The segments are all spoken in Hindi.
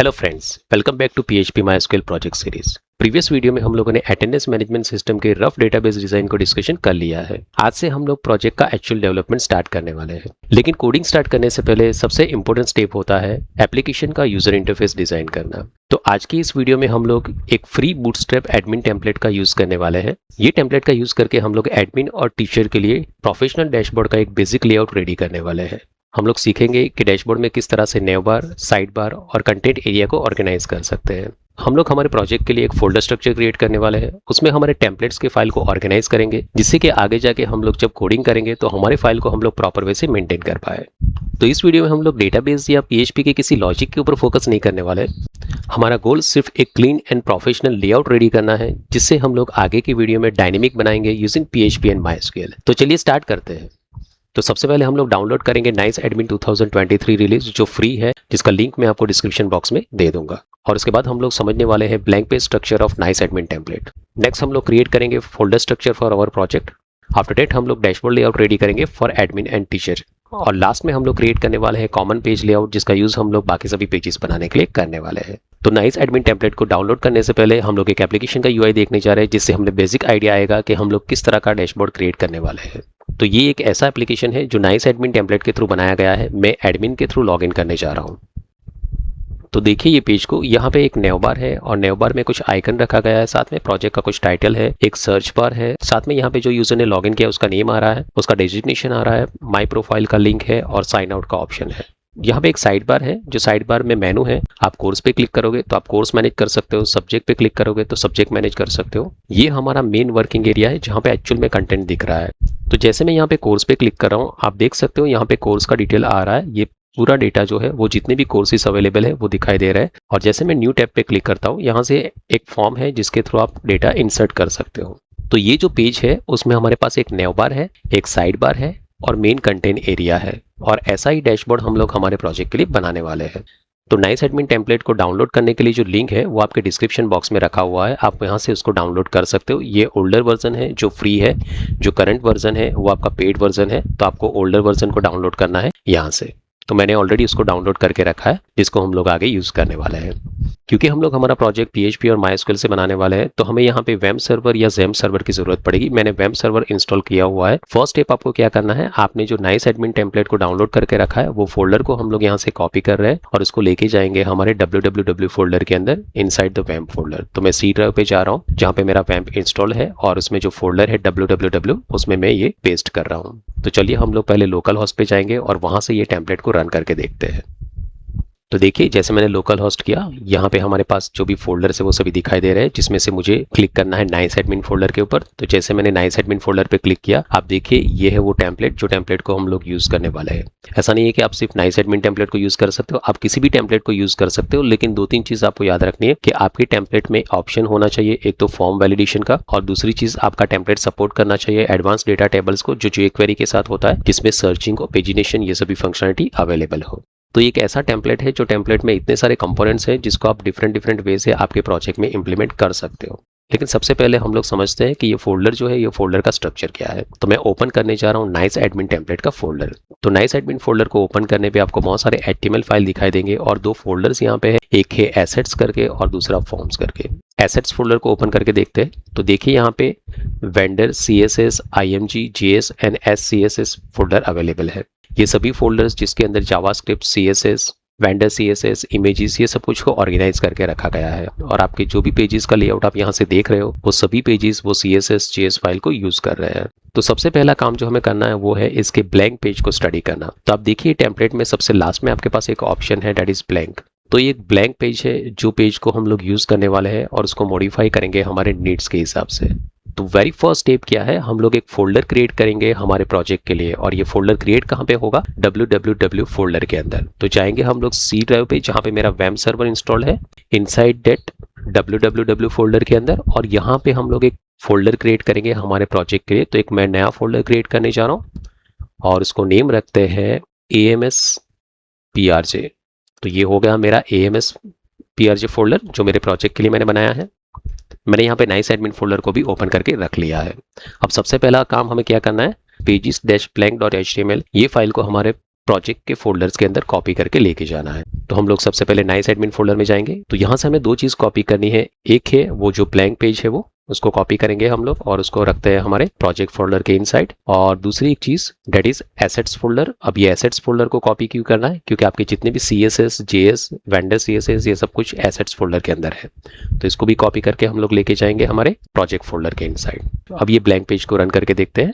Hello friends, welcome back to PHP MySQL project series. Previous video में हम लोगों ने अटेंडेंस मैनेजमेंट सिस्टम के रफ डेटाबेस डिजाइन को डिस्कशन कर लिया है। आज से हम लोग प्रोजेक्ट का एक्चुअल डेवलपमेंट स्टार्ट करने वाले हैं। लेकिन कोडिंग स्टार्ट करने से पहले सबसे इंपॉर्टेंट स्टेप होता है एप्लीकेशन का यूजर इंटरफेस डिजाइन करना। तो आज की इस वीडियो में हम लोग एक फ्री बूटस्ट्रैप एडमिन टेम्पलेट का यूज करने वाले हैं। ये टेम्पलेट का यूज करके हम लोग एडमिन और टीचर के लिए प्रोफेशनल डैशबोर्ड का एक बेसिक लेआउट रेडी करने वाले हैं। हम लोग सीखेंगे कि डैशबोर्ड में किस तरह से नेव बार, साइड बार और कंटेंट एरिया को ऑर्गेनाइज कर सकते हैं। हम लोग हमारे प्रोजेक्ट के लिए एक फोल्डर स्ट्रक्चर क्रिएट करने वाले हैं। उसमें हमारे टेम्पलेट्स के फाइल को ऑर्गेनाइज करेंगे, जिससे कि आगे जाके हम लोग जब कोडिंग करेंगे तो हमारे फाइल को हम लोग प्रॉपर वे से मेंटेन कर पाए। तो इस वीडियो में हम लोग डेटाबेस या PHP के किसी लॉजिक के ऊपर फोकस नहीं करने वाले। हमारा गोल सिर्फ एक clean and professional layout ready करना है, जिससे हम लोग आगे की वीडियो में डायनेमिक बनाएंगे यूजिंग PHP एंड MySQL। तो चलिए स्टार्ट करते हैं। तो सबसे पहले हम लोग डाउनलोड करेंगे नाइस एडमिन 2023 रिलीज, जो फ्री है, जिसका लिंक मैं आपको डिस्क्रिप्शन बॉक्स में दे दूंगा। और उसके बाद हम लोग समझने वाले हैं blank page structure of nice admin template. Next हम लोग क्रिएट करेंगे folder structure for our project. After that हम लोग डैशबोर्ड लेआउट रेडी करेंगे फॉर एडमिन एंड टीचर। और लास्ट में हम लोग क्रिएट करने वाले हैं कॉमन पेज लेआउट, जिसका यूज हम लोग बाकी सभी पेजेस बनाने के लिए करने वाले हैं। तो नाइस एडमिन टेम्पलेट को डाउनलोड करने से पहले हम लोग एक एप्लीकेशन का UI देखने जा रहे हैं, जिससे हमें बेसिक आइडिया आएगा कि हम लोग किस तरह का डैशबोर्ड क्रिएट करने वाले हैं। तो ये एक ऐसा एप्लीकेशन है जो नाइस एडमिन टेम्पलेट के थ्रू बनाया गया है। मैं एडमिन के थ्रू लॉगिन करने जा रहा हूँ। तो देखिए ये पेज को, यहाँ पे एक नेव बार है और नेव बार में कुछ आइकन रखा गया है, साथ में प्रोजेक्ट का कुछ टाइटल है, एक सर्च बार है, साथ में यहाँ पे जो यूजर ने लॉगिन किया उसका नेम आ रहा है, उसका डेजिग्नेशन आ रहा है, माई प्रोफाइल का लिंक है और साइन आउट का ऑप्शन है। यहाँ पे एक साइड बार है, जो साइड बार में मेनू है। आप कोर्स पे क्लिक करोगे तो आप कोर्स मैनेज कर सकते हो, सब्जेक्ट पे क्लिक करोगे तो सब्जेक्ट मैनेज कर सकते हो। ये हमारा मेन वर्किंग एरिया है, जहाँ पे एक्चुअल में कंटेंट दिख रहा है। तो जैसे मैं यहाँ पे कोर्स पे क्लिक कर रहा हूँ, आप देख सकते हो यहाँ पे कोर्स का डिटेल आ रहा है। ये पूरा डेटा जो है वो जितने भी कोर्सेज अवेलेबल है वो दिखाई दे रहा है। और जैसे मैं न्यू टैब पे क्लिक करता हूँ, यहाँ से एक फॉर्म है जिसके थ्रू आप डेटा इंसर्ट कर सकते हो। तो ये जो पेज है उसमें हमारे पास एक नेव बार है, एक साइड बार है और मेन कंटेंट एरिया है। और ऐसा ही डैशबोर्ड हम लोग हमारे प्रोजेक्ट के लिए बनाने वाले हैं। तो नाइस एडमिन टेम्पलेट को डाउनलोड करने के लिए जो लिंक है वो आपके डिस्क्रिप्शन बॉक्स में रखा हुआ है, आप यहाँ से उसको डाउनलोड कर सकते हो। ये ओल्डर वर्जन है जो फ्री है, जो करंट वर्जन है वो आपका पेड वर्जन है। तो आपको ओल्डर वर्जन को डाउनलोड करना है यहाँ से। तो मैंने ऑलरेडी उसको डाउनलोड करके रखा है, जिसको हम लोग आगे यूज करने वाले हैं। क्योंकि हम लोग हमारा प्रोजेक्ट PHP और MySQL से बनाने वाले हैं, तो हमें यहाँ पे वेम सर्वर या जेम सर्वर की जरूरत पड़ेगी। मैंने वेम सर्वर इंस्टॉल किया हुआ है। फर्स्ट स्टेप आपको क्या करना है, आपने जो नाइस एडमिन टेम्पलेट को डाउनलोड करके रखा है वो फोल्डर को हम लोग यहाँ से कॉपी कर रहे हैं और उसको लेके जाएंगे हमारे www फोल्डर के अंदर, इनसाइड द वैम्प फोल्डर। तो मैं C ड्राइव पे जा रहा हूँ, जहाँ पे मेरा वैम्प इंस्टॉल है, और उसमें जो फोल्डर है www, उसमें मैं ये पेस्ट कर रहा हूँ। तो चलिए हम लोग पहले लोकल होस्ट पे जाएंगे और वहां से ये टेम्पलेट को रन करके देखते हैं। तो देखिए जैसे मैंने लोकल होस्ट किया, यहाँ पे हमारे पास जो भी फोल्डर है वो सभी दिखाई दे रहे हैं, जिसमें से मुझे क्लिक करना है नाइस एडमिन फोल्डर के ऊपर। तो जैसे मैंने नाइस एडमिन फोल्डर पे क्लिक किया, आप देखिए ये है वो टेम्पलेट, जो टेम्पलेट को हम लोग यूज करने वाले हैं। ऐसा नहीं है कि आप सिर्फ नाइस एडमिन टेम्पलेट को यूज कर सकते हो, आप किसी भी टेम्पलेट को यूज कर सकते हो। लेकिन दो तीन चीज आपको याद रखनी है कि आपके टेम्पलेट में ऑप्शन होना चाहिए, एक तो फॉर्म वैलिडेशन का, और दूसरी चीज आपका टेम्पलेट सपोर्ट करना चाहिए एडवांस डेटा टेबल्स को, जो jQuery के साथ होता है, जिसमें सर्चिंग और पेजिनेशन ये सभी फंक्शनलिटी अवेलेबल हो। तो एक ऐसा टेम्पलेट है जो टेम्पलेट में इतने सारे कंपोनेंट्स हैं जिसको आप डिफरेंट वे से आपके प्रोजेक्ट में इंप्लीमेंट कर सकते हो। लेकिन सबसे पहले हम लोग समझते हैं कि ये फोल्डर जो है, ये फोल्डर का स्ट्रक्चर क्या है। तो मैं ओपन करने जा रहा हूँ नाइस एडमिन टेम्पलेट का फोल्डर। तो नाइस एडमिन फोल्डर को ओपन करने पे आपको बहुत सारे HTML फाइल दिखाई देंगे और दो फोल्डर्स यहाँ पे है, एक है एसेट्स करके और दूसरा फॉर्म्स करके। एसेट्स फोल्डर को ओपन करके देखते हैं। तो देखिए यहाँ पे vendor, CSS, IMG, JS and SCSS folder available है। ये सभी फोल्डर्स जिसके अंदर JavaScript, CSS, vendor CSS, images, ये सब कुछ को ऑर्गेनाइज करके रखा गया है। और आपके जो भी पेजेस का लेआउट आप यहाँ से देख रहे हो, वो सभी पेजेस वो CSS, JS फाइल को यूज कर रहे हैं। तो सबसे पहला काम जो हमें करना है वो है इसके ब्लैंक पेज को स्टडी करना। तो आप देखिए टेम्पलेट में सबसे लास्ट में आपके पास एक ऑप्शन है, दैट इज ब्लैंक। तो ये एक ब्लैंक पेज है, जो पेज को हम लोग यूज करने वाले हैं और उसको मॉडिफाई करेंगे हमारे नीड्स के हिसाब से। तो वेरी फर्स्ट स्टेप क्या है, हम लोग एक फोल्डर क्रिएट करेंगे हमारे प्रोजेक्ट के लिए। और ये फोल्डर क्रिएट कहाँ पे होगा, www फोल्डर के अंदर। तो जाएंगे हम लोग C ड्राइव पे, जहाँ पे मेरा वैम सर्वर इंस्टॉल है, इनसाइड दैट www फोल्डर के अंदर। और यहाँ पे हम लोग एक फोल्डर क्रिएट करेंगे हमारे प्रोजेक्ट के लिए। तो एक मैं नया फोल्डर क्रिएट करने जा रहा हूँ और उसको नेम रखते हैं AMSPRJ। तो ये हो गया मेरा AMSPRJ फोल्डर, जो मेरे प्रोजेक्ट के लिए मैंने बनाया है। मैंने यहाँ पे नाइस एडमिन फोल्डर को भी ओपन करके रख लिया है। अब सबसे पहला काम हमें क्या करना है, pages-blank.html, ये फाइल को हमारे प्रोजेक्ट के फोल्डर्स के अंदर कॉपी करके लेके जाना है। तो हम लोग सबसे पहले नाइस एडमिन फोल्डर में जाएंगे। तो यहाँ से हमें दो चीज़ कॉपी करनी है। एक है वो जो ब्लैंक पेज है वो, उसको कॉपी करेंगे हम लोग और उसको रखते हैं हमारे प्रोजेक्ट फोल्डर के इनसाइड। और दूसरी एक चीज़ डेट इज एसेट्स फोल्डर। अब ये एसेट्स फोल्डर को कॉपी क्यों करना है? क्योंकि आपके जितने भी CSS, JS, वेंडर CSS ये सब कुछ एसेट्स फोल्डर के अंदर है। तो इसको भी कॉपी करके हम लोग लेके जाएंगे हमारे प्रोजेक्ट फोल्डर के इनसाइड। अब ये ब्लैंक पेज को रन करके देखते हैं।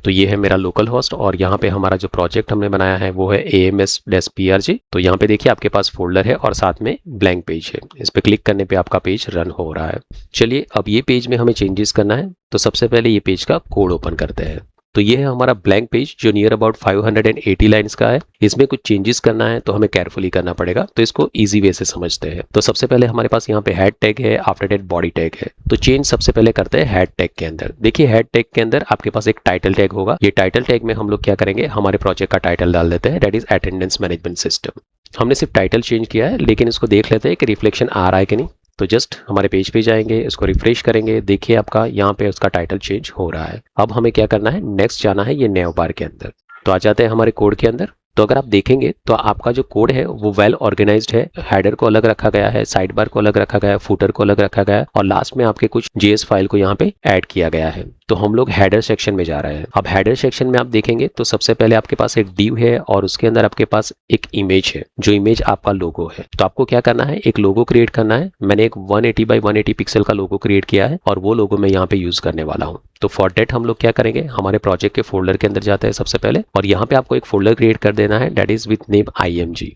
तो ये है मेरा लोकल होस्ट और यहाँ पे हमारा जो प्रोजेक्ट हमने बनाया है वो है AMS-PRG। तो यहाँ पे देखिए आपके पास फोल्डर है और साथ में ब्लैंक पेज है। इस पे क्लिक करने पे आपका पेज रन हो रहा है। चलिए अब ये पेज में हमें चेंजेस करना है। तो सबसे पहले ये पेज का कोड ओपन करते हैं। तो ये है हमारा ब्लैंक पेज जो नियर अबाउट 580 लाइंस का है। इसमें कुछ चेंजेस करना है तो हमें केयरफुली करना पड़ेगा। तो इसको इजी वे से समझते हैं। तो सबसे पहले हमारे पास यहाँ पे हेड टैग है, आफ्टर दैट बॉडी टैग है। तो चेंज सबसे पहले करते हैं हेड टैग के अंदर। देखिए हेड टैग के अंदर आपके पास एक टाइटल टैग होगा। ये टाइटल टैग में हम लोग क्या करेंगे, हमारे प्रोजेक्ट का टाइटल डाल देते हैं, that is attendance management system. हमने सिर्फ टाइटल चेंज किया है, लेकिन इसको देख लेते हैं कि रिफ्लेक्शन आ रहा है कि नहीं। तो जस्ट हमारे पेज पे जाएंगे, इसको रिफ्रेश करेंगे, देखिए आपका यहाँ पे उसका टाइटल चेंज हो रहा है। अब हमें क्या करना है, नेक्स्ट जाना है ये नेव बार के अंदर। तो आ जाते हैं हमारे कोड के अंदर। तो अगर आप देखेंगे तो आपका जो कोड है वो वेल ऑर्गेनाइज्ड है। हेडर को अलग रखा गया है, साइड बार को अलग रखा गया है, फुटर को अलग रखा गया है और लास्ट में आपके कुछ JS फाइल को यहाँ पे ऐड किया गया है। तो हम लोग हेडर सेक्शन में जा रहे हैं। अब हेडर सेक्शन में आप देखेंगे तो सबसे पहले आपके पास एक डिव है और उसके अंदर आपके पास एक इमेज है, जो इमेज आपका लोगो है। तो आपको क्या करना है, एक लोगो क्रिएट करना है। मैंने एक 180 बाई 180 पिक्सल का लोगो क्रिएट किया है और वो लोगो मैं यहाँ पे यूज करने वाला हूँ। तो फॉर डेट हम लोग क्या करेंगे, हमारे प्रोजेक्ट के फोल्डर के अंदर जाते हैं सबसे पहले और यहाँ पे आपको एक फोल्डर क्रिएट कर देना है, that is with name IMG।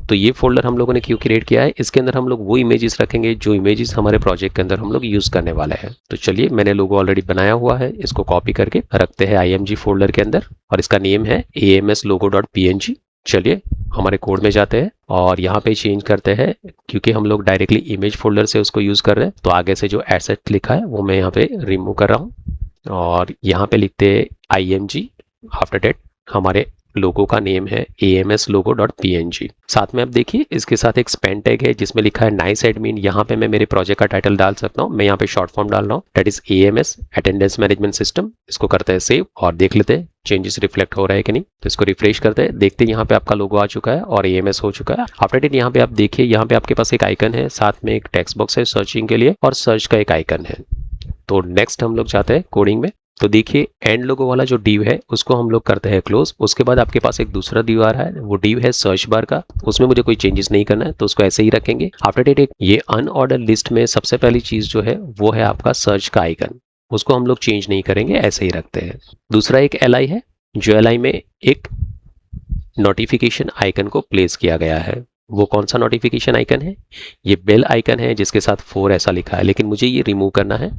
तो ये फोल्डर हम लोगों ने क्यों क्रिएट किया है, इसके अंदर हम लोग वो इमेजेस रखेंगे जो इमेजेस हमारे प्रोजेक्ट के अंदर हम लोग यूज करने वाले हैं। तो चलिए मैंने लोगो ऑलरेडी बनाया हुआ है, इसको कॉपी करके रखते हैं IMG फोल्डर के अंदर और इसका नेम है AMS-logo.png। चलिए हमारे कोड में जाते हैं और यहाँ पे चेंज करते हैं, क्योंकि हम लोग डायरेक्टली इमेज फोल्डर से उसको यूज कर रहे हैं। तो आगे से जो एसेट लिखा है वो मैं यहाँ पे रिमूव कर रहा हूँ और यहाँ पे लिखते हैं IMG। आफ्टर डेट हमारे लोगो का नेम है AMS-logo.png। साथ में आप देखिए इसके साथ एक स्पेन टैग है जिसमें लिखा है नाइस एडमिन। यहाँ पे मैं मेरे प्रोजेक्ट का टाइटल डाल सकता हूँ। मैं यहाँ पे शॉर्ट फॉर्म डाल रहा हूँ, that is AMS attendance management system. इसको करते हैं सेव और देख लेते हैं चेंजेस रिफ्लेक्ट हो रहा है कि नहीं। तो इसको रिफ्रेश करते हैं, देखते हैं यहाँ पे आपका लोगो आ चुका है और AMS हो चुका है। आफ्टर डेट यहाँ पे आप देखिए, यहाँ पे आपके पास एक आइकन है, साथ में एक टेक्स्ट बॉक्स है सर्चिंग के लिए और सर्च का एक आइकन है। तो नेक्स्ट हम लोग जाते हैं कोडिंग में। तो देखिए एंड लोगो वाला जो डिव है उसको हम लोग करते हैं क्लोज। उसके बाद आपके पास एक दूसरा डिव आ रहा है, वो डिव है सर्च बार का। उसमें मुझे कोई चेंजेस नहीं करना है तो उसको ऐसे ही रखेंगे। आफ्टर डेट एक ये अनऑर्डर लिस्ट में सबसे पहली चीज जो है वो है आपका सर्च का आइकन, उसको हम लोग चेंज नहीं करेंगे, ऐसे ही रखते हैं। दूसरा एक LI है, जो LI में एक नोटिफिकेशन आइकन को प्लेस किया गया है। वो कौन सा नोटिफिकेशन आइकन है, ये बेल आइकन है जिसके साथ 4 ऐसा लिखा है, लेकिन मुझे ये रिमूव करना है।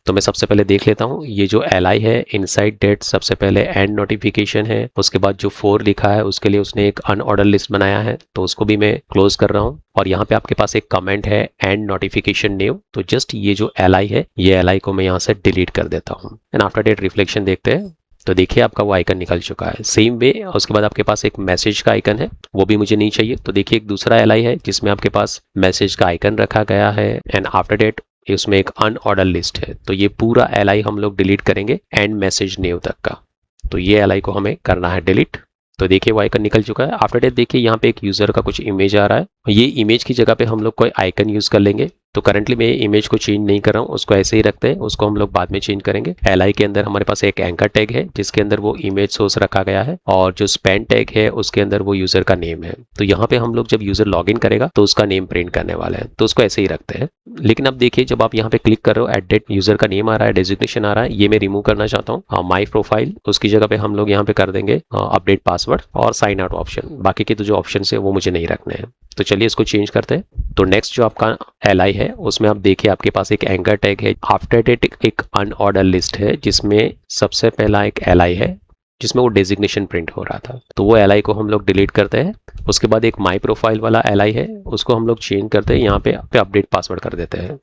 तो मैं सबसे पहले देख लेता हूँ, ये जो LI है इनसाइड डेट सबसे पहले एंड नोटिफिकेशन है, उसके बाद जो 4 लिखा है उसके लिए उसने एक अनऑर्डर लिस्ट बनाया है, तो उसको भी मैं क्लोज कर रहा हूँ। और यहाँ पे आपके पास एक कमेंट है एंड नोटिफिकेशन न्यू। तो जस्ट ये जो LI है ये LI को मैं यहाँ से डिलीट कर देता हूँ। एंड आफ्टर डेट रिफ्लेक्शन देखते हैं तो देखिए आपका वो आइकन निकल चुका है। सेम वे उसके बाद आपके पास एक मैसेज का आइकन है, वो भी मुझे नहीं चाहिए। तो देखिए एक दूसरा LI है जिसमें आपके पास मैसेज का आइकन रखा गया है एंड आफ्टर डेट उसमें एक अनऑर्डर लिस्ट है। तो ये पूरा LI हम लोग डिलीट करेंगे एंड मैसेज न्यू तक का। तो ये LI को हमें करना है डिलीट। तो देखिए वो आइकन निकल चुका है। आफ्टर डेट देखिए यहाँ पे एक यूजर का कुछ इमेज आ रहा है, ये इमेज की जगह पे हम लोग कोई आइकन यूज कर लेंगे। तो करंटली मैं इमेज को चेंज नहीं कर रहा हूँ, उसको ऐसे ही रखते हैं, उसको हम लोग बाद में चेंज करेंगे। LI के अंदर हमारे पास एक एंकर टैग है जिसके अंदर वो इमेज सोर्स रखा गया है और जो स्पेन टैग है उसके अंदर वो यूजर का नेम है। तो यहाँ पे हम लोग जब यूजर लॉग इन करेगा तो उसका नेम प्रिंट करने वाले हैं, तो उसको ऐसे ही रखते हैं। लेकिन अब देखिए जब आप यहाँ पे क्लिक कर रहे हो एट डेट यूजर का नेम आ रहा है, डेजिग्नेशन आ रहा है, ये मैं रिमूव करना चाहता हूँ। माई प्रोफाइल उसकी जगह पे हम लोग यहाँ पे कर देंगे अपडेट पासवर्ड और साइन आउट ऑप्शन। बाकी के तो जो ऑप्शन है वो मुझे नहीं रखने हैं। तो चलिए इसको चेंज करते हैं। तो नेक्स्ट जो आपका LI है उसमें आप देखिए आपके पास एक एंकर टैग है, आफ्टर डेट एक अनऑर्डर लिस्ट है जिसमें सबसे पहला एक LI है जिसमें वो डेजिग्नेशन प्रिंट हो रहा था। तो वो LI को हम लोग डिलीट करते हैं। उसके बाद एक माई प्रोफाइल वाला LI है, उसको हम लोग चेंज करते हैं, यहाँ पे अपडेट पासवर्ड कर देते हैं।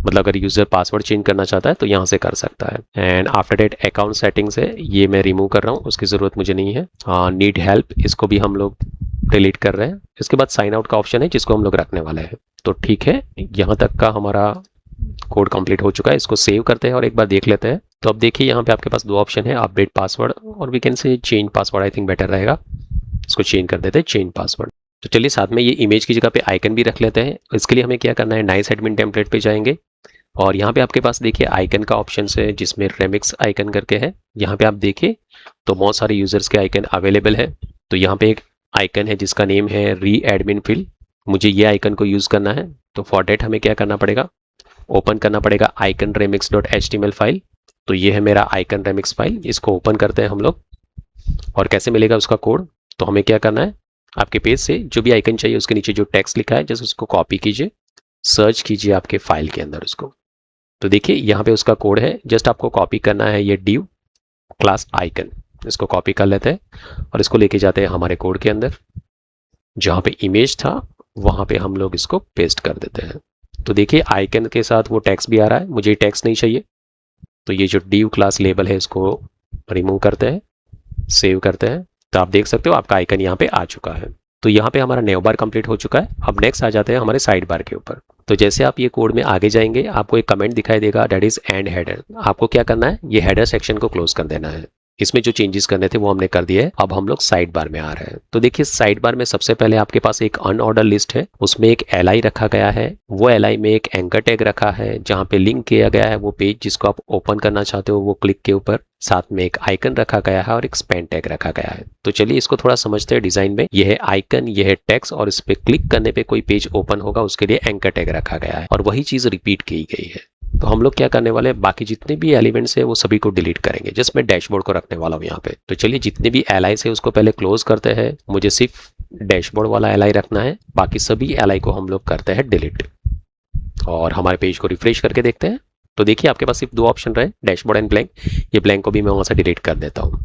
मतलब अगर यूजर पासवर्ड चेंज करना चाहता है तो यहाँ से कर सकता है। And after that account settings है, ये मैं रिमूव कर रहा हूँ, उसकी ज़रूरत मुझे नहीं है। नीड हेल्प इसको भी हम लोग डिलीट कर रहे हैं। इसके बाद साइन आउट का ऑप्शन है जिसको हम लोग रखने वाले हैं। तो ठीक है, यहाँ तक का हमारा कोड कंप्लीट हो चुका है। इसको सेव करते हैं और एक बार देख लेते हैं। तो अब देखिए यहाँ पे आपके पास दो ऑप्शन है, अपडेट पासवर्ड और we can say change password, I think better रहेगा, इसको चेंज कर देते हैं चेंज पासवर्ड। तो चलिए साथ में ये इमेज की जगह पे आइकन भी रख लेते हैं। इसके लिए हमें क्या करना है, नाइस एडमिन टेम्पलेट पे जाएंगे और यहाँ पे आपके पास देखिए आइकन का ऑप्शन है जिसमें रेमिक्स आइकन करके है। यहाँ पे आप देखिए तो बहुत सारे यूजर्स के आइकन अवेलेबल है। तो यहाँ पे एक आइकन है जिसका नेम है री एडमिन फिल, मुझे ये आइकन को यूज करना है। तो फॉर डेट हमें क्या करना पड़ेगा, ओपन करना पड़ेगा icon remix dot HTML file. तो ये है मेरा आइकन रेमिक्स फाइल, इसको ओपन करते हैं हम लोग। और कैसे मिलेगा उसका कोड, तो हमें क्या करना है, आपके पेज से जो भी आइकन चाहिए उसके नीचे जो टेक्स्ट लिखा है जस्ट उसको कॉपी कीजिए, सर्च कीजिए आपके फाइल के अंदर उसको। तो देखिए यहाँ पे उसका कोड है, जस्ट आपको कॉपी करना है ये div क्लास आइकन, इसको कॉपी कर लेते हैं और इसको लेके जाते हैं हमारे कोड के अंदर। जहाँ पे इमेज था वहाँ पे हम लोग इसको पेस्ट कर देते हैं। तो देखिए आइकन के साथ वो टेक्स्ट भी आ रहा है, मुझे टेक्स्ट नहीं चाहिए। तो ये जो div क्लास लेबल है इसको रिमूव करते हैं, सेव करते हैं। तो आप देख सकते हो आपका आइकन यहाँ पे आ चुका है। तो यहाँ पे हमारा नेव बार कंप्लीट हो चुका है। अब नेक्स्ट आ जाते हैं हमारे साइड बार के ऊपर। तो जैसे आप ये कोड में आगे जाएंगे आपको एक कमेंट दिखाई देगा दैट इज एंड हेडर। आपको क्या करना है, ये हेडर सेक्शन को क्लोज कर देना है। इसमें जो चेंजेस करने थे वो हमने कर दिए। अब हम लोग साइड बार में आ रहे हैं। तो देखिए साइड बार में सबसे पहले आपके पास एक अनऑर्डर लिस्ट है, उसमें एक एलआई रखा गया है। वो एलआई में एक एंकर टैग रखा है जहाँ पे लिंक किया गया है वो पेज जिसको आप ओपन करना चाहते हो वो क्लिक के ऊपर। साथ में एक आइकन रखा गया है और एक स्पेन टैग रखा गया है। तो चलिए इसको थोड़ा समझते हैं डिजाइन में। यह है आइकन, यह है टेक्स्ट और इस पे क्लिक करने पे कोई पेज ओपन होगा उसके लिए एंकर टैग रखा गया है और वही चीज रिपीट की गई है। तो हम लोग क्या करने वाले हैं, बाकी जितने भी एलिमेंट्स है वो सभी को डिलीट करेंगे। जस्ट मैं डैशबोर्ड को रखने वाला हूँ यहाँ पे। तो चलिए जितने भी एलआई है उसको पहले क्लोज करते हैं। मुझे सिर्फ डैशबोर्ड वाला एलआई रखना है, बाकी सभी एलआई को हम लोग करते हैं डिलीट। और हमारे पेज को रिफ्रेश करके देखते हैं। तो देखिए आपके पास सिर्फ दो ऑप्शन रहे, डैशबोर्ड एंड ब्लैंक। ये ब्लैंक को भी मैं वहां से डिलीट कर देता हूँ।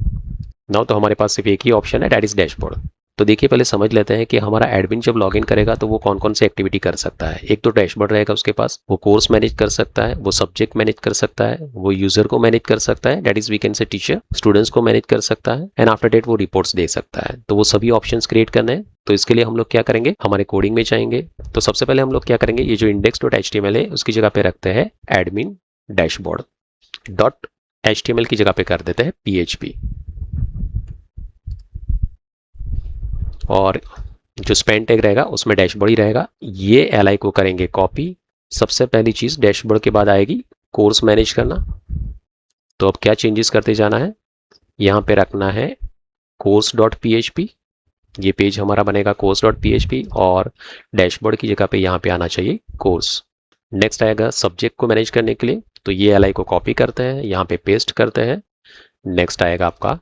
नाउ तो हमारे पास सिर्फ एक ही ऑप्शन है दैट इज डैशबोर्ड। तो देखिए पहले समझ लेते हैं कि हमारा एडमिन जब लॉगिन करेगा तो वो कौन कौन सी एक्टिविटी कर सकता है। एक तो डैशबोर्ड रहेगा उसके पास, वो कोर्स मैनेज कर सकता है, वो सब्जेक्ट मैनेज कर सकता है, वो यूजर को मैनेज कर सकता है that is we can say teacher, students को मैनेज कर सकता है एंड आफ्टर डेट वो रिपोर्ट्स दे सकता है। तो वो सभी ऑप्शंस क्रिएट करने हैं। तो इसके लिए हम लोग क्या करेंगे, हमारे कोडिंग में जाएंगे। तो सबसे पहले हम लोग क्या करेंगे, ये जो index.html है उसकी जगह पे रखते हैं एडमिन डैशबोर्ड डॉट HTML की जगह पे कर देते हैं PHP। और जो स्पेन टैग रहेगा उसमें डैशबोर्ड ही रहेगा। ये एलआई को करेंगे कॉपी। सबसे पहली चीज डैशबोर्ड के बाद आएगी कोर्स मैनेज करना। तो अब क्या चेंजेस करते जाना है, यहाँ पे रखना है course.php। ये पेज हमारा बनेगा course.php और डैशबोर्ड की जगह पे यहाँ पे आना चाहिए कोर्स। नेक्स्ट आएगा सब्जेक्ट को मैनेज करने के लिए। तो ये एलआई को कॉपी करते हैं, यहाँ पे पेस्ट करते हैं। नेक्स्ट आएगा आपका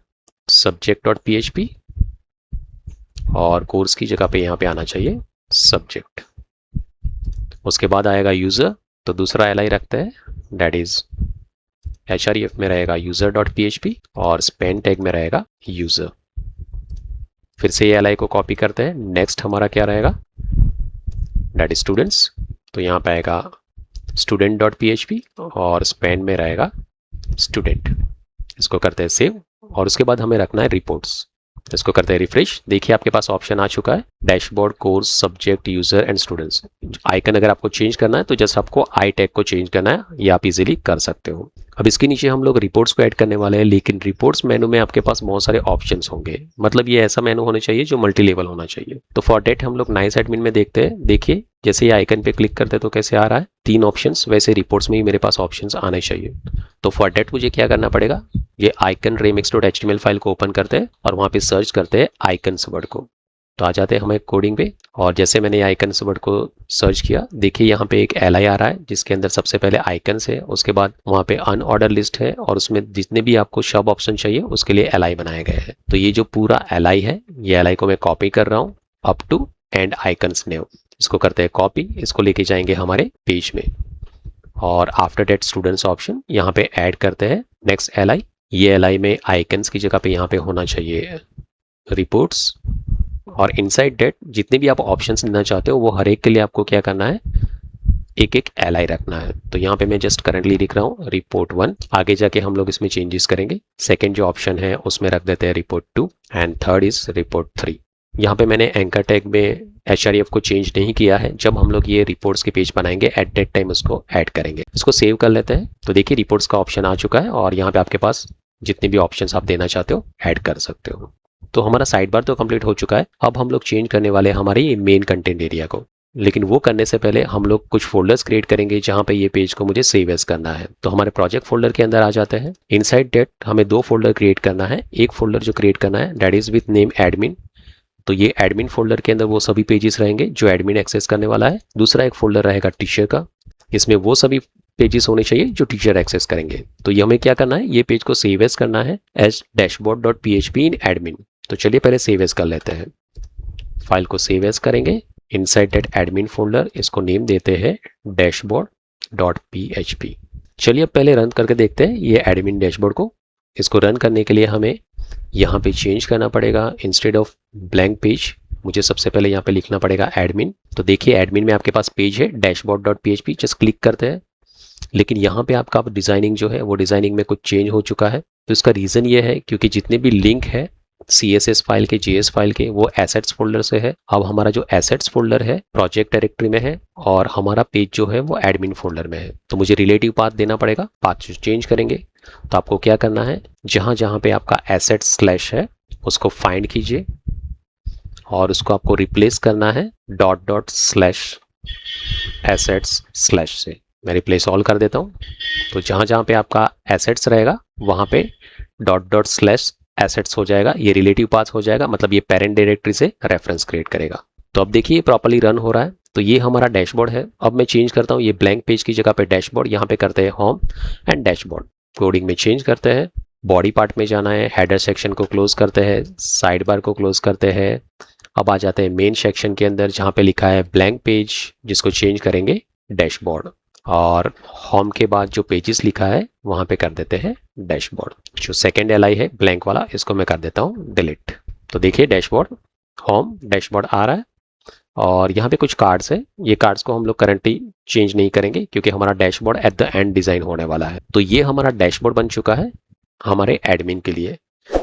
subject.php और कोर्स की जगह पे यहाँ पे आना चाहिए सब्जेक्ट। उसके बाद आएगा यूजर। तो दूसरा एलआई रखते हैं दैट इज href में रहेगा user.php और स्पेन टैग में रहेगा यूजर। फिर से ये एलआई को कॉपी करते हैं। नेक्स्ट हमारा क्या रहेगा दैट इज स्टूडेंट्स। तो यहाँ पे आएगा student.php और स्पेन में रहेगा स्टूडेंट। इसको करते हैं सेव और उसके बाद हमें रखना है रिपोर्ट्स। इसको करते हैं रिफ्रेश। देखिए आपके पास ऑप्शन आ चुका है dashboard, course, subject, user and students. Icon अगर आपको चेंज करना है तो जस्ट आपको आई टैग को चेंज करना है, ये आप इजीली कर सकते हो। अब इसके नीचे हम लोग रिपोर्ट्स को ऐड करने वाले हैं, लेकिन रिपोर्ट्स मेनू में आपके पास बहुत सारे ऑप्शंस होंगे। मतलब ये ऐसा मेनू होना चाहिए जो मल्टी लेवल होना चाहिए। तो फॉर डेट हम लोग नाइस एडमिन में देखते हैं। देखिए जैसे ये आइकन पे क्लिक करते हैं तो कैसे आ रहा है, 3 ऑप्शंस। वैसे रिपोर्ट्स में ही मेरे पास ऑप्शंस आने चाहिए। तो फॉर डेट मुझे क्या करना पड़ेगा, ये आइकन remix.html फाइल को ओपन करते हैं और वहां पे सर्च करते हैं आइकन्स वर्ड को। तो आ जाते हैं हमें कोडिंग पे और जैसे मैंने आइकन्स वर्ड को सर्च किया, देखिए यहाँ पे एक एलआई आ रहा है जिसके अंदर सबसे पहले आइकन्स है, उसके बाद वहाँ पे अनऑर्डर लिस्ट है और उसमें जितने भी आपको सब ऑप्शन चाहिए उसके लिए एलआई बनाए गए हैं। तो ये जो पूरा एलआई है, ये एलआई को मैं कॉपी कर रहा हूँ अप टू एंड आइकन्स नेव। इसको करते हैं कॉपी, इसको लेके जाएंगे हमारे पेज में और आफ्टर डेट स्टूडेंट्स ऑप्शन यहाँ पे ऐड करते हैं नेक्स्ट एलआई। ये एलआई में आइकन्स की जगह पे यहाँ पे होना चाहिए रिपोर्ट्स और इनसाइड डेट जितने भी आप ऑप्शंस लेना चाहते हो वो हर एक के लिए आपको क्या करना है, एक एक एलआई रखना है। तो यहाँ पे मैं जस्ट करंटली लिख रहा हूँ रिपोर्ट 1। आगे जाके हम लोग इसमें चेंजेस करेंगे। सेकेंड जो ऑप्शन है उसमें रख देते हैं report 2 and third is report 3। यहाँ पे मैंने एंकर टैग में HREF को चेंज नहीं किया है। जब हम लोग ये रिपोर्ट्स के पेज बनाएंगे एट दैट टाइम उसको ऐड करेंगे। इसको सेव कर लेते हैं। तो देखिए रिपोर्ट्स का ऑप्शन आ चुका है और यहाँ पे आपके पास जितने भी ऑप्शंस आप देना चाहते हो ऐड कर सकते हो। तो हमारा साइड बार तो कंप्लीट हो चुका है। अब हम लोग चेंज करने वाले हैं हमारे ये मेन कंटेंट एरिया को, लेकिन वो करने से पहले हम लोग कुछ फोल्डर्स क्रिएट करेंगे जहाँ पे ये पेज को मुझे सेव एज करना है। तो हमारे प्रोजेक्ट फोल्डर के अंदर आ जाते हैं। इनसाइड दैट हमें दो फोल्डर क्रिएट करना है। एक फोल्डर जो क्रिएट करना है that is with name admin. तो ये एडमिन फोल्डर के अंदर वो सभी पेजेस रहेंगे जो एडमिन एक्सेस करने वाला है। दूसरा एक फोल्डर रहेगा टीचर का, इसमें वो सभी पेजेस होने चाहिए जो टीचर एक्सेस करेंगे। तो ये हमें क्या करना है, ये पेज को सेव एज करना है एज dashboard.php इन एडमिन। तो चलिए पहले सेव एज कर लेते हैं। फाइल को सेव एज करेंगे इनसाइड दैट एडमिन फोल्डर, इसको नेम देते हैं dashboard.php। चलिए अब पहले रन करके देखते हैं ये एडमिन डैशबोर्ड को। इसको रन करने के लिए हमें यहाँ पे चेंज करना पड़ेगा। इंस्टेड ऑफ ब्लैंक पेज मुझे सबसे पहले यहाँ पे लिखना पड़ेगा एडमिन। तो देखिए एडमिन में आपके पास पेज है dashboard.php, जस्ट क्लिक करते हैं। लेकिन यहाँ पे आपका डिजाइनिंग जो है वो डिजाइनिंग में कुछ चेंज हो चुका है। तो इसका रीजन ये है क्योंकि जितने भी लिंक है CSS फाइल के, JS फाइल के, वो एसेट्स फोल्डर से है। अब हमारा जो एसेट्स फोल्डर है प्रोजेक्ट डायरेक्टरी में है और हमारा पेज जो है वो एडमिन फोल्डर में है। तो मुझे रिलेटिव पाथ देना पड़ेगा। पाथ चेंज करेंगे तो आपको क्या करना है, जहां जहां पे आपका एसेट्स स्लैश है उसको फाइंड कीजिए और उसको आपको रिप्लेस करना है // एसेट्स स्लैश से। मैं रिप्लेस ऑल कर देता हूँ। तो जहां जहां पे आपका एसेट्स रहेगा वहां पे // एसेट्स हो जाएगा। ये रिलेटिव पाथ हो जाएगा, मतलब ये पेरेंट डायरेक्टरी से रेफरेंस क्रिएट करेगा। तो अब देखिए प्रॉपर्ली रन हो रहा है। तो ये हमारा डैशबोर्ड है। अब मैं चेंज करता हूँ, ये ब्लैंक पेज की जगह पे डैशबोर्ड, यहाँ पे करते हैं होम एंड डैशबोर्ड। कोडिंग में चेंज करते हैं, बॉडी पार्ट में जाना है, हेडर सेक्शन को क्लोज करते हैं, साइड बार को क्लोज करते हैं। अब आ जाते हैं मेन सेक्शन के अंदर जहाँ पे लिखा है ब्लैंक पेज, जिसको चेंज करेंगे डैशबोर्ड। और होम के बाद जो पेजेस लिखा है वहाँ पे कर देते हैं डैशबोर्ड। जो सेकेंड LI है ब्लैंक वाला, इसको मैं कर देता हूँ डिलीट। तो देखिए डैशबोर्ड, होम, डैशबोर्ड आ रहा है। और यहाँ पे कुछ कार्ड्स है। ये कार्ड्स को हम लोग करंटली चेंज नहीं करेंगे क्योंकि हमारा dashboard at the end design होने वाला है। तो ये हमारा डैशबोर्ड बन चुका है हमारे एडमिन के लिए।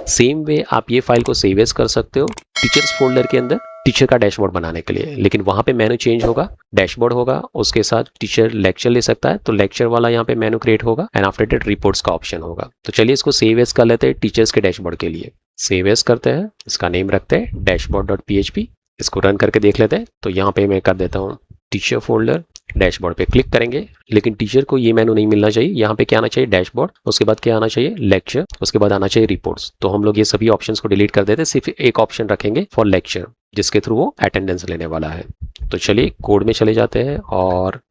सेम वे आप ये फाइल को सेव एज कर सकते हो टीचर्स फोल्डर के अंदर टीचर का डैशबोर्ड बनाने के लिए, लेकिन वहां पे मेनू चेंज होगा। डैशबोर्ड होगा, उसके साथ टीचर लेक्चर ले सकता है, तो लेक्चर वाला यहाँ पे मेनू क्रिएट होगा एंड आफ्टर दैट रिपोर्ट्स का ऑप्शन होगा। तो चलिए इसको सेव एज कर लेते हैं टीचर्स के डैशबोर्ड के लिए। सेव एज करते हैं, इसका नेम रखते हैं dashboard.php। इसको रन करके देख लेते हैं। तो यहाँ पे मैं कर देता हूँ टीचर फोल्डर, डैशबोर्ड पे क्लिक करेंगे, लेकिन टीचर को ये मेनू नहीं मिलना चाहिए। यहाँ पे क्या आना चाहिए, डैशबोर्ड, उसके बाद क्या आना चाहिए, लेक्चर, उसके बाद आना चाहिए रिपोर्ट्स। तो हम लोग ये सभी ऑप्शंस को डिलीट कर देते हैं, सिर्फ एक ऑप्शन रखेंगे फॉर लेक्चर, जिसके थ्रू वो अटेंडेंस लेने वाला है। तो चलिए कोड में चले जाते हैं और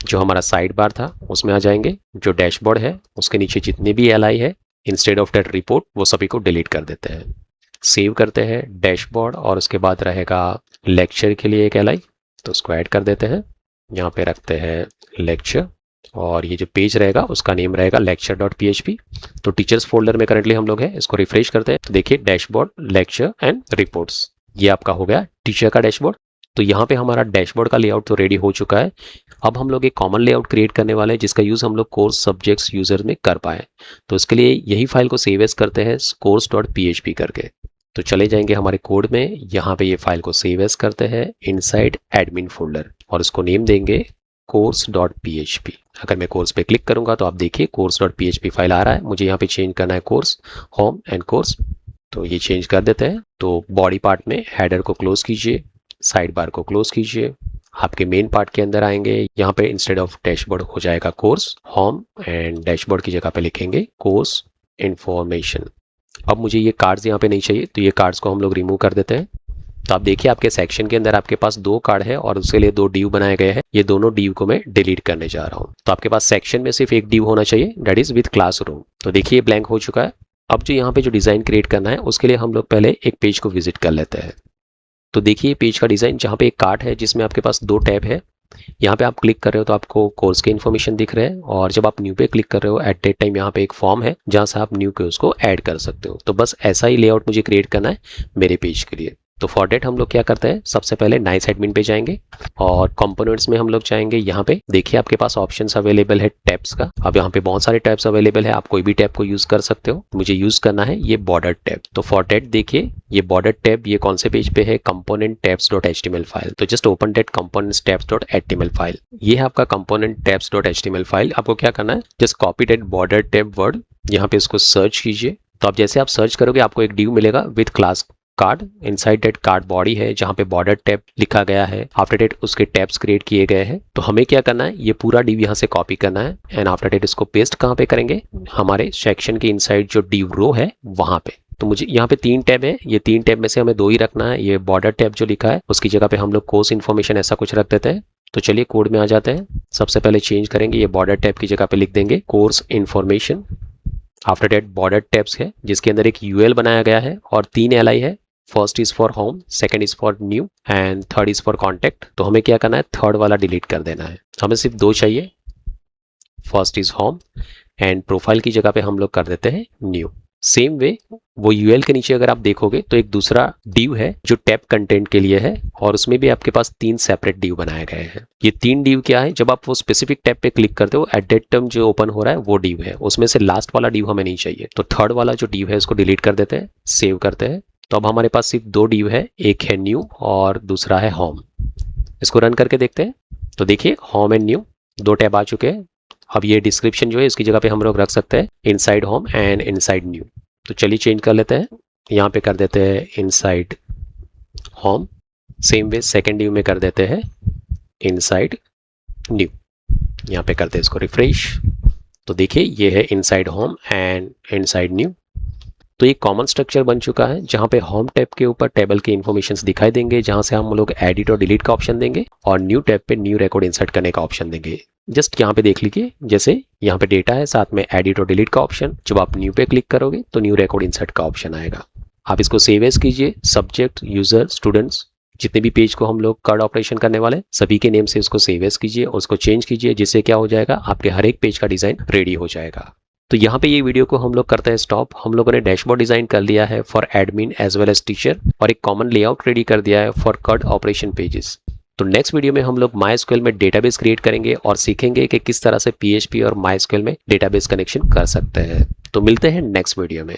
जो हमारा साइड बार था उसमें आ जाएंगे। जो डैशबोर्ड है उसके नीचे जितने भी LI है इंस्टेड ऑफ दैट रिपोर्ट, वो सभी को डिलीट कर देते हैं। सेव करते हैं डैशबोर्ड और उसके बाद रहेगा लेक्चर के लिए एक LI, तो उसको ऐड कर देते हैं। यहाँ पे रखते हैं लेक्चर और ये जो पेज रहेगा उसका नेम रहेगा lecture.php। तो टीचर्स फोल्डर में करंटली हम लोग हैं। इसको रिफ्रेश करते हैं तो देखिए डैशबोर्ड, लेक्चर एंड रिपोर्ट्स, ये आपका हो गया टीचर का डैशबोर्ड। तो यहाँ पे हमारा डैशबोर्ड का लेआउट तो रेडी हो चुका है। अब हम लोग एक कॉमन लेआउट क्रिएट करने वाले हैं जिसका यूज हम लोग कोर्स सब्जेक्ट्स यूजर में कर पाए। तो इसके लिए यही फाइल को सेव एज करते हैं course.php करके। तो चले जाएंगे हमारे कोड में, यहाँ पे ये फाइल को सेव एज करते हैं इनसाइड एडमिन फोल्डर और उसको नेम देंगे course.php। अगर मैं कोर्स पे क्लिक करूंगा तो आप देखिए course.php फाइल आ रहा है। मुझे यहाँ पे चेंज करना है कोर्स, होम एंड कोर्स, तो ये चेंज कर देते हैं। तो बॉडी पार्ट में हेडर को क्लोज कीजिए, साइड बार को क्लोज कीजिए, आपके मेन पार्ट के अंदर आएंगे। यहाँ पे इंस्टेड ऑफ डैशबोर्ड हो जाएगा कोर्स, होम एंड डैशबोर्ड की जगह पे लिखेंगे कोर्स इंफॉर्मेशन। अब मुझे ये कार्ड्स यहाँ पे नहीं चाहिए, तो ये कार्ड्स को हम लोग रिमूव कर देते हैं। तो आप देखिए आपके सेक्शन के अंदर आपके पास 2 कार्ड है और उसके लिए 2 डिव बनाए गए हैं। ये दोनों डिव को मैं डिलीट करने जा रहा हूँ। तो आपके पास सेक्शन में सिर्फ एक डिव होना चाहिए, दैट इज विद क्लासरूम। तो देखिए ब्लैंक हो चुका है। अब जो यहाँ पे जो डिजाइन क्रिएट करना है उसके लिए हम लोग पहले एक पेज को विजिट कर लेते हैं। तो देखिए पेज का डिजाइन, जहाँ पे एक कार्ड है जिसमें आपके पास 2 टैब है। यहाँ पे आप क्लिक कर रहे हो तो आपको कोर्स के इन्फॉर्मेशन दिख रहे हैं और जब आप न्यू पे क्लिक कर रहे हो एट दैट टाइम यहाँ पे एक फॉर्म है जहाँ से आप न्यू के उसको ऐड कर सकते हो। तो बस ऐसा ही लेआउट मुझे क्रिएट करना है मेरे पेज के लिए। तो फॉर डेट हम लोग क्या करते हैं, सबसे पहले नाइस एडमिन पे जाएंगे और कंपोनेंट्स में हम लोग जाएंगे। यहाँ पे देखिए आपके पास ऑप्शंस अवेलेबल है टैब्स का। अब यहाँ पे बहुत सारे टैब्स अवेलेबल है, आप कोई भी टैब को यूज कर सकते हो। मुझे यूज करना है ये बॉर्डर टैब। तो फॉर डेट देखिए ये बॉर्डर टैब ये कौन से पेज पे है, component tabs dot HTML file. तो just open that components tabs dot HTML file. ये है आपका component tabs dot HTML file. आपको क्या करना है, just copy that border tab word, यहाँ पे इसको सर्च कीजिए। तो अब जैसे आप सर्च करोगे आपको एक डिव मिलेगा with class card. Inside that card body है जहां पे बॉर्डर टैब लिखा गया है। आफ्टर डेट उसके टैब्स क्रिएट किए गए हैं। तो हमें क्या करना है, ये पूरा डिव यहाँ से कॉपी करना है एंड आफ्टर डेट इसको पेस्ट कहाँ पे करेंगे, हमारे सेक्शन के इनसाइड जो डिव रो है वहां पे। तो मुझे यहाँ पे 3 टैब है, ये 3 टैब में से हमें 2 ही रखना है। ये बॉर्डर टैब जो लिखा है उसकी जगह पे हम लोग कोर्स इन्फॉर्मेशन ऐसा कुछ रख देते हैं। तो चलिए कोड में आ जाते हैं। सबसे पहले चेंज करेंगे, ये बॉर्डर टैब की जगह पे लिख देंगे course information. After that border tabs है जिसके अंदर एक यूएल बनाया गया है और 3 एलआई है। First is for home, second is for new and third is for contact. तो हमें क्या करना है, थर्ड वाला डिलीट कर देना है। हमें सिर्फ 2 चाहिए। First is home and profile की जगह पे हम लोग कर देते हैं न्यू। सेम वे वो यूएल के नीचे अगर आप देखोगे तो एक दूसरा डिव है जो टैब कंटेंट के लिए है और उसमें भी आपके पास 3 सेपरेट डिव बनाए गए हैं। ये 3 डिव क्या है, जब आप वो स्पेसिफिक टैब पे क्लिक करते हो एट दैट टाइम जो ओपन हो रहा है वो डिव है। उसमें से लास्ट वाला डिव हमें नहीं चाहिए। तो थर्ड वाला जो डिव है उसको डिलीट कर देते हैं, सेव करते हैं। तो अब हमारे पास सिर्फ 2 डिव है, एक है न्यू और दूसरा है होम। इसको रन करके देखते हैं। तो देखिए होम एंड न्यू 2 टैब आ चुके हैं। अब ये डिस्क्रिप्शन जो है इसकी जगह पे हम लोग रख सकते हैं inside home and inside new. तो चलिए चेंज कर लेते हैं, यहाँ पे कर देते हैं inside home. Same way second div में कर देते हैं इनसाइड न्यू। यहाँ पे करते हैं इसको रिफ्रेश। तो देखिए ये है inside home and inside new. तो ये कॉमन स्ट्रक्चर बन चुका है जहाँ पे होम टैब के ऊपर टेबल के इन्फॉर्मेशंस दिखाई देंगे, जहाँ से हम लोग एडिट और डिलीट का ऑप्शन देंगे और न्यू टैब पे न्यू रिकॉर्ड इंसर्ट करने का ऑप्शन देंगे। जस्ट यहाँ पे देख लीजिए, जैसे यहाँ पे डेटा है साथ में एडिट और डिलीट का ऑप्शन। जब आप न्यू पे क्लिक करोगे तो न्यू रिकॉर्ड इंसर्ट का ऑप्शन आएगा। आप इसको सेव एज कीजिए। सब्जेक्ट, यूजर, स्टूडेंट्स, जितने भी पेज को हम लोग कार्ड ऑपरेशन करने वाले सभी के नेम से उसको सेव एज कीजिए और उसको चेंज कीजिए, जिससे क्या हो जाएगा, आपके हर एक पेज का डिजाइन रेडी हो जाएगा। तो यहाँ पे ये वीडियो को हम लोग करते हैं स्टॉप। हम लोगों ने डैशबोर्ड डिजाइन कर लिया है for admin as well as teacher और एक कॉमन लेआउट रेडी कर दिया है फॉर कार्ड ऑपरेशन पेजेस। तो नेक्स्ट वीडियो में हम लोग MySQL में डेटाबेस क्रिएट करेंगे और सीखेंगे कि किस तरह से PHP और MySQL में डेटाबेस कनेक्शन कर सकते हैं। तो मिलते हैं नेक्स्ट वीडियो में।